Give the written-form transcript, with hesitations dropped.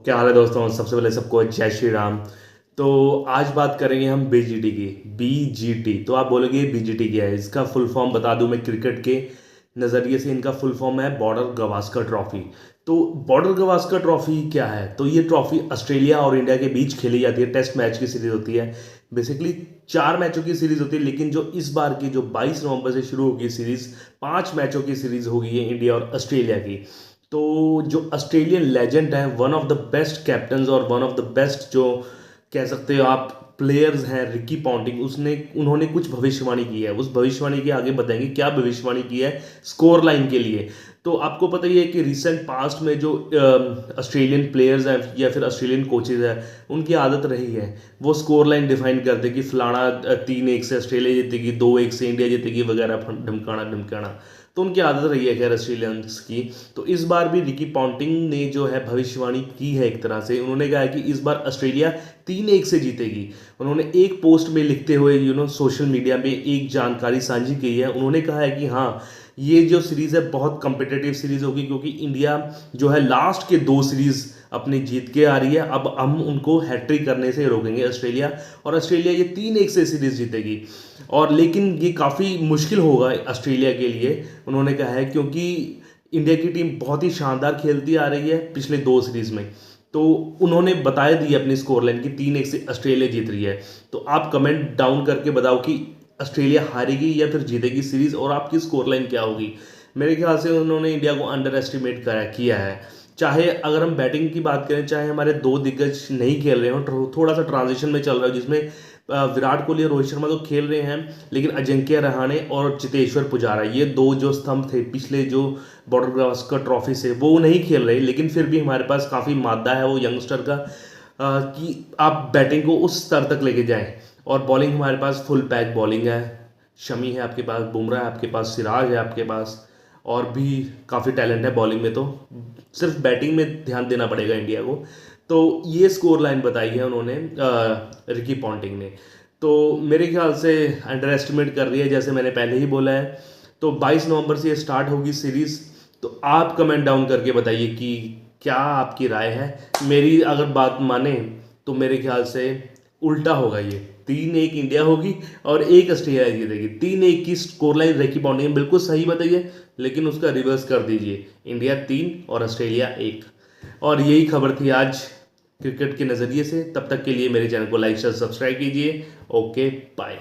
क्या हाल है दोस्तों। सबसे पहले सबको जय श्री राम। तो आज बात करेंगे हम बीजीटी की। बीजीटी तो आप बोलोगे बीजीटी क्या है, इसका फुल फॉर्म बता दूं मैं क्रिकेट के नज़रिए से। इनका फुल फॉर्म है बॉर्डर गवास्कर ट्रॉफी। तो बॉर्डर गवास्कर ट्रॉफी क्या है, तो ये ट्रॉफी ऑस्ट्रेलिया और इंडिया के बीच खेली जाती है। टेस्ट मैच की सीरीज होती है। बेसिकली 4 मैचों की सीरीज होती है, लेकिन जो इस बार की जो 22 नवंबर से शुरू होगी सीरीज, 5 मैचों की सीरीज होगी ये इंडिया और ऑस्ट्रेलिया की। तो जो ऑस्ट्रेलियन लेजेंड है, one of the best captain और वन ऑफ द बेस्ट जो कह सकते हो आप प्लेयर्स हैं, रिकी पॉन्टिंग, उसने उन्होंने कुछ भविष्यवाणी की है। उस भविष्यवाणी के आगे बताएंगे क्या भविष्यवाणी की है स्कोर लाइन के लिए। तो आपको पता ही है कि रिसेंट पास्ट में जो ऑस्ट्रेलियन प्लेयर्स हैं या फिर ऑस्ट्रेलियन कोचेज हैं, उनकी आदत रही है वो स्कोर लाइन डिफाइन करते कि फलाना 3-1 से ऑस्ट्रेलिया जीतेगी, 2-1 से इंडिया जीतेगी वगैरह, ढमकाना ढमकाना। तो उनकी आदत रही है खैर ऑस्ट्रेलियंस की। तो इस बार भी रिकी पॉन्टिंग ने जो है भविष्यवाणी की है एक तरह से। उन्होंने कहा है कि इस बार ऑस्ट्रेलिया 3-1 से जीतेगी। उन्होंने एक पोस्ट में लिखते हुए सोशल मीडिया में एक जानकारी साझी की है। उन्होंने कहा है कि हाँ, ये जो सीरीज है बहुत कम्पिटेटिव सीरीज होगी, क्योंकि इंडिया जो है लास्ट के 2 सीरीज अपनी जीत के आ रही है। अब हम उनको हैट्रिक करने से रोकेंगे ऑस्ट्रेलिया, और ऑस्ट्रेलिया ये 3-1 से सीरीज जीतेगी। और लेकिन ये काफ़ी मुश्किल होगा ऑस्ट्रेलिया के लिए, उन्होंने कहा है, क्योंकि इंडिया की टीम बहुत ही शानदार खेलती आ रही है पिछले 2 सीरीज में। तो उन्होंने बताया दी अपनी स्कोर लाइन की 3-1 से ऑस्ट्रेलिया जीत रही है। तो आप कमेंट डाउन करके बताओ कि ऑस्ट्रेलिया हारेगी या फिर जीतेगी सीरीज, और आपकी स्कोर लाइन क्या होगी। मेरे ख्याल से उन्होंने इंडिया को अंडर एस्टिमेट किया है। चाहे अगर हम बैटिंग की बात करें, चाहे हमारे 2 दिग्गज नहीं खेल रहे हो, थोड़ा सा ट्रांजिशन में चल रहा है, जिसमें विराट कोहली और रोहित शर्मा तो खेल रहे हैं, लेकिन अजिंक्य रहाणे और चेतेश्वर पुजारा, ये 2 जो स्तंभ थे पिछले जो बॉर्डर गवास्कर ट्रॉफी से, वो नहीं खेल रहे। लेकिन फिर भी हमारे पास काफ़ी मादा है वो यंगस्टर का, कि आप बैटिंग को उस स्तर तक लेके जाएं। और बॉलिंग हमारे पास फुल पैक बॉलिंग है। शमी है आपके पास, बुमराह है आपके पास, सिराज है आपके पास, और भी काफ़ी टैलेंट है बॉलिंग में। तो सिर्फ बैटिंग में ध्यान देना पड़ेगा इंडिया को। तो ये स्कोर लाइन बताई है उन्होंने, रिकी पॉन्टिंग ने। तो मेरे ख्याल से अंडर एस्टिमेट कर रही है, जैसे मैंने पहले ही बोला है। तो 22 नवंबर से ये स्टार्ट होगी सीरीज़। तो आप कमेंट डाउन करके बताइए कि क्या आपकी राय है। मेरी अगर बात माने तो मेरे ख्याल से उल्टा होगा, ये 3-1 इंडिया होगी और 1 ऑस्ट्रेलिया जीतेगी। 3-1 की स्कोर लाइन रिकी पॉन्टिंग बिल्कुल सही बताइए, लेकिन उसका रिवर्स कर दीजिए, इंडिया 3 और ऑस्ट्रेलिया 1। और यही खबर थी आज क्रिकेट के नज़रिए से। तब तक के लिए मेरे चैनल को लाइक शेयर सब्सक्राइब कीजिए। Okay, bye.